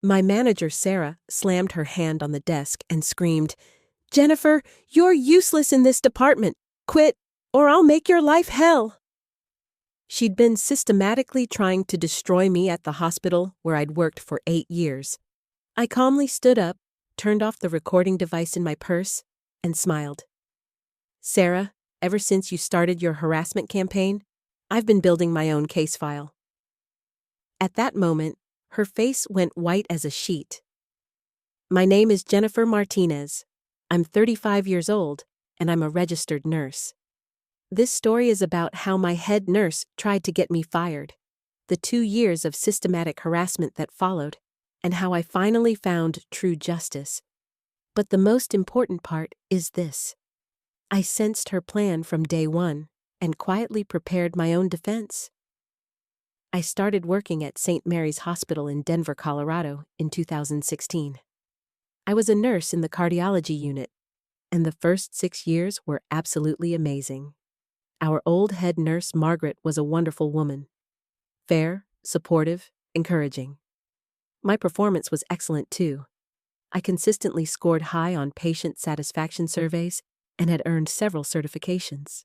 My manager, Sarah, slammed her hand on the desk and screamed, "Jennifer, you're useless in this department. Quit, or I'll make your life hell." She'd been systematically trying to destroy me at the hospital where I'd worked for 8 years. I calmly stood up, turned off the recording device in my purse, and smiled. "Sarah, ever since you started your harassment campaign, I've been building my own case file." At that moment, her face went white as a sheet. "My name is Jennifer Martinez. I'm 35 years old, and I'm a registered nurse. This story is about how my head nurse tried to get me fired, the 2 years of systematic harassment that followed, and how I finally found true justice. But the most important part is this. I sensed her plan from day one and quietly prepared my own defense. I started working at St. Mary's Hospital in Denver, Colorado in 2016. I was a nurse in the cardiology unit, and the first 6 years were absolutely amazing. Our old head nurse, Margaret, was a wonderful woman. Fair, supportive, encouraging. My performance was excellent too. I consistently scored high on patient satisfaction surveys and had earned several certifications.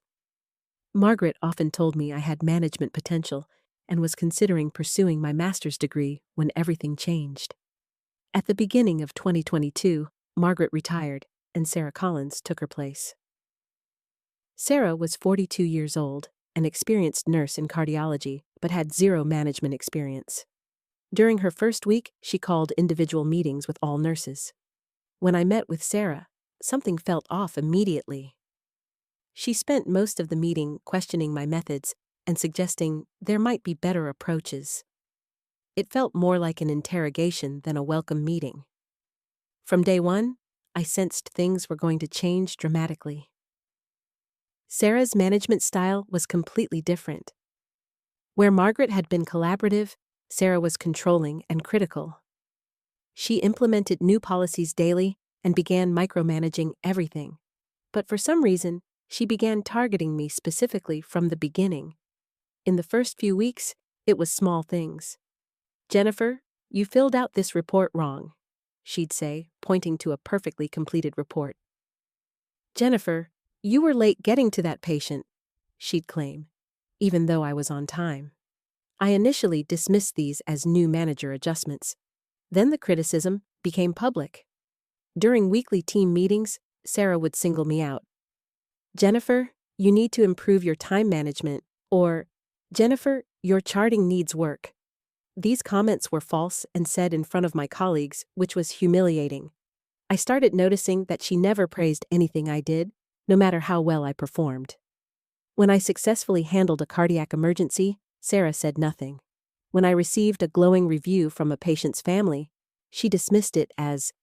Margaret often told me I had management potential and was considering pursuing my master's degree when everything changed. At the beginning of 2022, Margaret retired, and Sarah Collins took her place. Sarah was 42 years old, an experienced nurse in cardiology, but had zero management experience. During her first week, she called individual meetings with all nurses. When I met with Sarah, something felt off immediately. She spent most of the meeting questioning my methods and suggesting there might be better approaches. It felt more like an interrogation than a welcome meeting. From day one, I sensed things were going to change dramatically. Sarah's management style was completely different. Where Margaret had been collaborative, Sarah was controlling and critical. She implemented new policies daily and began micromanaging everything. But for some reason, she began targeting me specifically from the beginning. In the first few weeks, it was small things. "Jennifer, you filled out this report wrong," she'd say, pointing to a perfectly completed report. "Jennifer, you were late getting to that patient," she'd claim, even though I was on time. I initially dismissed these as new manager adjustments. Then the criticism became public. During weekly team meetings, Sarah would single me out. "Jennifer, you need to improve your time management," or "Jennifer, your charting needs work." These comments were false and said in front of my colleagues, which was humiliating. I started noticing that she never praised anything I did, no matter how well I performed. When I successfully handled a cardiac emergency, Sarah said nothing. When I received a glowing review from a patient's family, she dismissed it as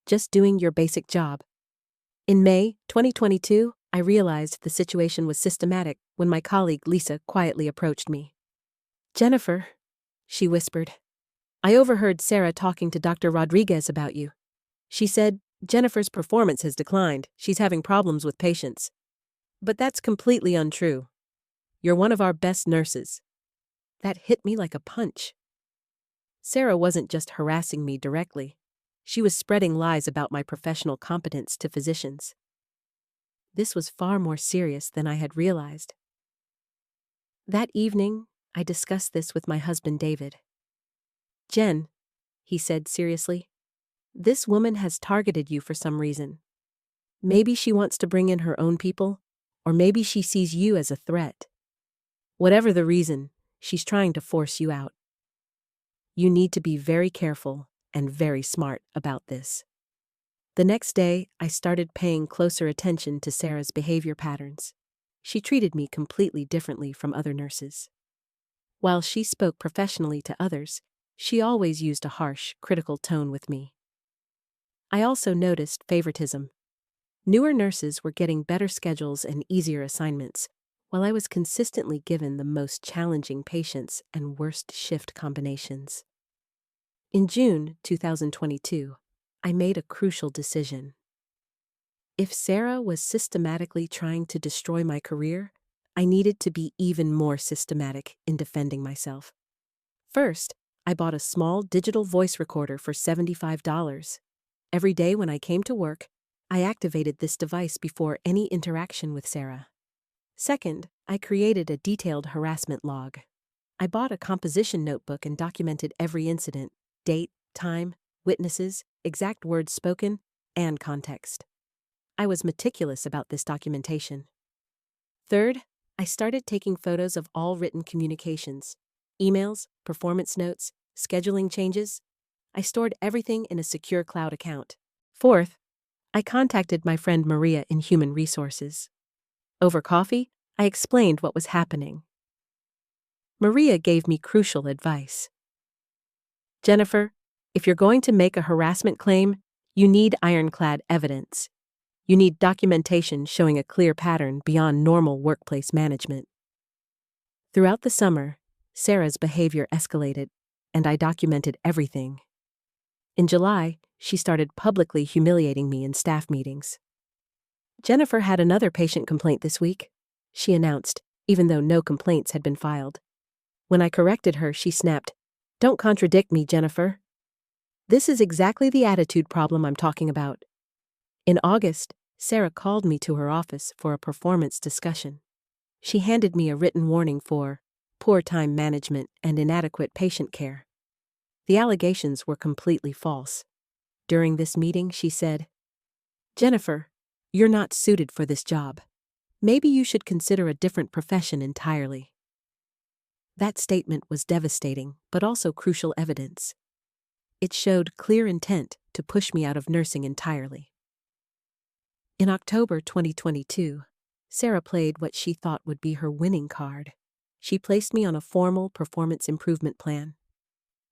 just doing your basic job. In May 2022, I realized the situation was systematic when my colleague Lisa quietly approached me. "Jennifer," she whispered, "I overheard Sarah talking to Dr. Rodriguez about you. She said, Jennifer's performance has declined, she's having problems with patients. But that's completely untrue. You're one of our best nurses." That hit me like a punch. Sarah wasn't just harassing me directly. She was spreading lies about my professional competence to physicians. This was far more serious than I had realized. That evening, I discussed this with my husband David. "Jen," he said seriously, "this woman has targeted you for some reason. Maybe she wants to bring in her own people, or maybe she sees you as a threat. Whatever the reason, she's trying to force you out. You need to be very careful and very smart about this." The next day, I started paying closer attention to Sarah's behavior patterns. She treated me completely differently from other nurses. While she spoke professionally to others, she always used a harsh, critical tone with me. I also noticed favoritism. Newer nurses were getting better schedules and easier assignments, while I was consistently given the most challenging patients and worst shift combinations. In June 2022, I made a crucial decision. If Sarah was systematically trying to destroy my career, I needed to be even more systematic in defending myself. First, I bought a small digital voice recorder for $75. Every day when I came to work, I activated this device before any interaction with Sarah. Second, I created a detailed harassment log. I bought a composition notebook and documented every incident, date, time, witnesses, exact words spoken, and context. I was meticulous about this documentation. Third, I started taking photos of all written communications, emails, performance notes, scheduling changes. I stored everything in a secure cloud account. Fourth, I contacted my friend Maria in Human Resources. Over coffee, I explained what was happening. Maria gave me crucial advice. Jennifer, if you're going to make a harassment claim, you need ironclad evidence. You need documentation showing a clear pattern beyond normal workplace management. Throughout the summer, Sarah's behavior escalated, and I documented everything. In July, she started publicly humiliating me in staff meetings. Jennifer had another patient complaint this week, she announced, even though no complaints had been filed. When I corrected her, she snapped, "Don't contradict me, Jennifer. This is exactly the attitude problem I'm talking about." In August, Sarah called me to her office for a performance discussion. She handed me a written warning for poor time management and inadequate patient care. The allegations were completely false. During this meeting, she said, "Jennifer, you're not suited for this job. Maybe you should consider a different profession entirely." That statement was devastating, but also crucial evidence. It showed clear intent to push me out of nursing entirely. In October 2022, Sarah played what she thought would be her winning card. She placed me on a formal performance improvement plan.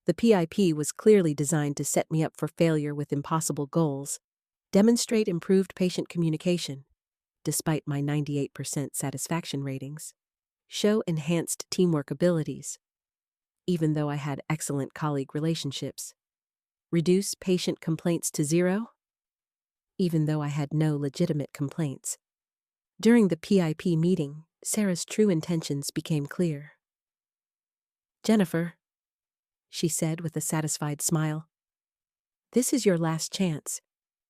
The PIP was clearly designed to set me up for failure with impossible goals, demonstrate improved patient communication, despite my 98% satisfaction ratings, show enhanced teamwork abilities, even though I had excellent colleague relationships, reduce patient complaints to zero, even though I had no legitimate complaints. During the PIP meeting, Sarah's true intentions became clear. "Jennifer," she said with a satisfied smile, "this is your last chance.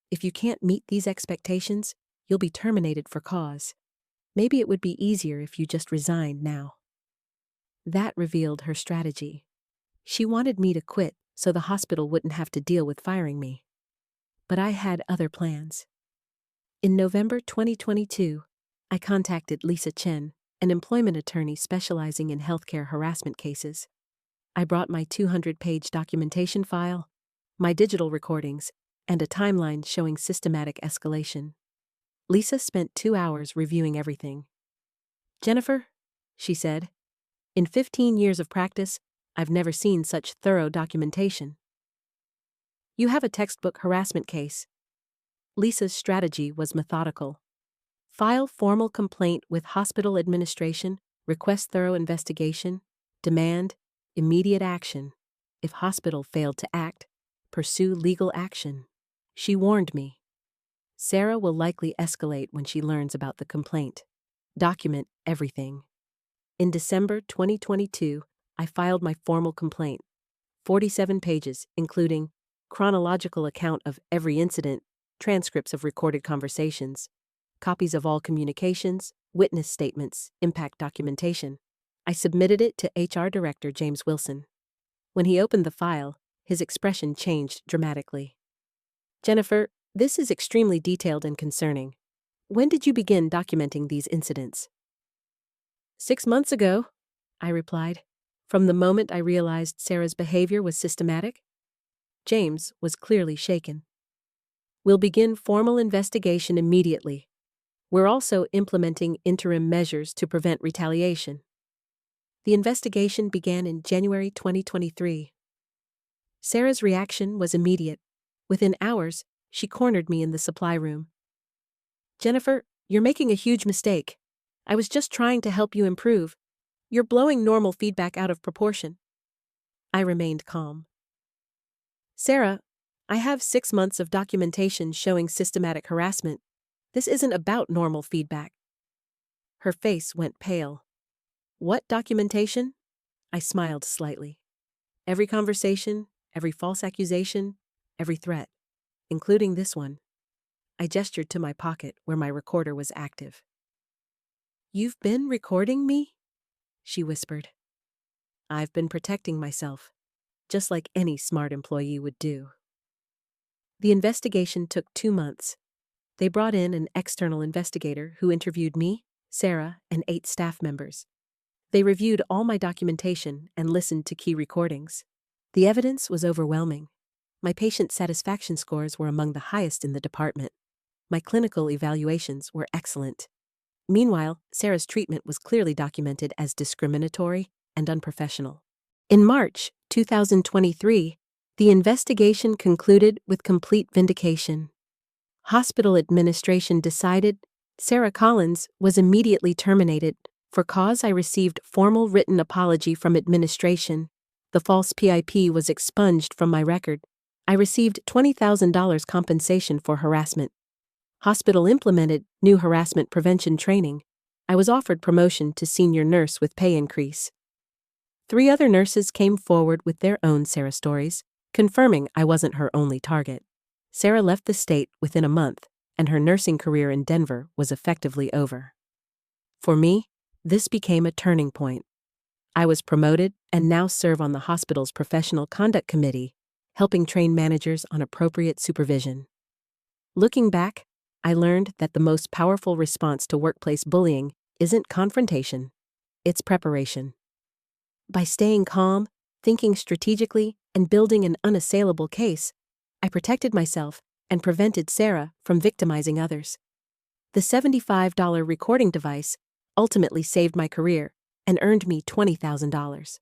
If you can't meet these expectations, you'll be terminated for cause. Maybe it would be easier if you just resigned now." That revealed her strategy. She wanted me to quit so the hospital wouldn't have to deal with firing me. But I had other plans. In November 2022, I contacted Lisa Chen, an employment attorney specializing in healthcare harassment cases. I brought my 200-page documentation file, my digital recordings, and a timeline showing systematic escalation. Lisa spent 2 hours reviewing everything. "Jennifer," she said, "in 15 years of practice, I've never seen such thorough documentation. You have a textbook harassment case." Lisa's strategy was methodical. File formal complaint with hospital administration, request thorough investigation, demand immediate action. If hospital failed to act, pursue legal action. She warned me. Sarah will likely escalate when she learns about the complaint. Document everything. In December 2022, I filed my formal complaint, 47 pages, including chronological account of every incident, transcripts of recorded conversations, copies of all communications, witness statements, impact documentation. I submitted it to HR Director James Wilson. When he opened the file, his expression changed dramatically. "Jennifer, this is extremely detailed and concerning. When did you begin documenting these incidents?" "6 months ago," I replied, "from the moment I realized Sarah's behavior was systematic." James was clearly shaken. "We'll begin formal investigation immediately. We're also implementing interim measures to prevent retaliation." The investigation began in January 2023. Sarah's reaction was immediate. Within hours, she cornered me in the supply room. "Jennifer, you're making a huge mistake. I was just trying to help you improve. You're blowing normal feedback out of proportion." I remained calm. "Sarah, I have 6 months of documentation showing systematic harassment. This isn't about normal feedback." Her face went pale. "What documentation?" I smiled slightly. Every conversation, every false accusation, every threat, including this one. I gestured to my pocket where my recorder was active. "You've been recording me?" she whispered. "I've been protecting myself, just like any smart employee would do." The investigation took 2 months. They brought in an external investigator who interviewed me, Sarah, and 8 staff members. They reviewed all my documentation and listened to key recordings. The evidence was overwhelming. My patient satisfaction scores were among the highest in the department. My clinical evaluations were excellent. Meanwhile, Sarah's treatment was clearly documented as discriminatory and unprofessional. In March 2023, the investigation concluded with complete vindication. Hospital administration decided Sarah Collins was immediately terminated. For cause, I received formal written apology from administration. The false PIP was expunged from my record. I received $20,000 compensation for harassment. Hospital implemented new harassment prevention training. I was offered promotion to senior nurse with pay increase. 3 other nurses came forward with their own Sarah stories, confirming I wasn't her only target. Sarah left the state within a month, and her nursing career in Denver was effectively over. For me, this became a turning point. I was promoted and now serve on the hospital's professional conduct committee, helping train managers on appropriate supervision. Looking back, I learned that the most powerful response to workplace bullying isn't confrontation, it's preparation. By staying calm, thinking strategically, and building an unassailable case, I protected myself and prevented Sarah from victimizing others. The $75 recording device ultimately saved my career and earned me $20,000.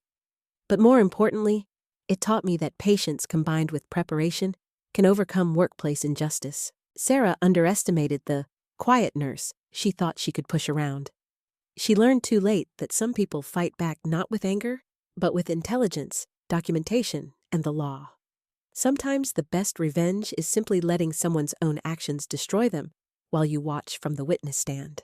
But more importantly, it taught me that patience combined with preparation can overcome workplace injustice. Sarah underestimated the quiet nurse she thought she could push around. She learned too late that some people fight back not with anger, but with intelligence, documentation, and the law. Sometimes the best revenge is simply letting someone's own actions destroy them while you watch from the witness stand.